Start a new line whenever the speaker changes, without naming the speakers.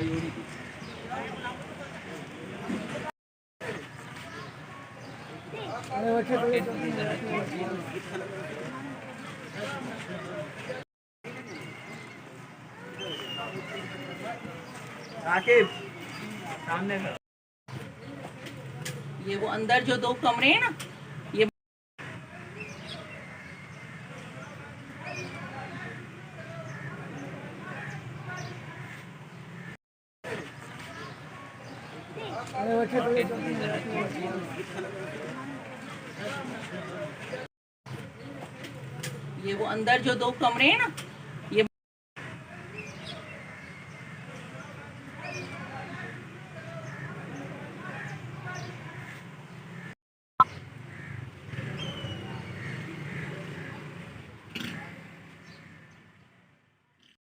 आकिब सामने
ये वो अंदर जो 2 कमरे हैं ना, ये वो अंदर जो 2 कमरे हैं ना,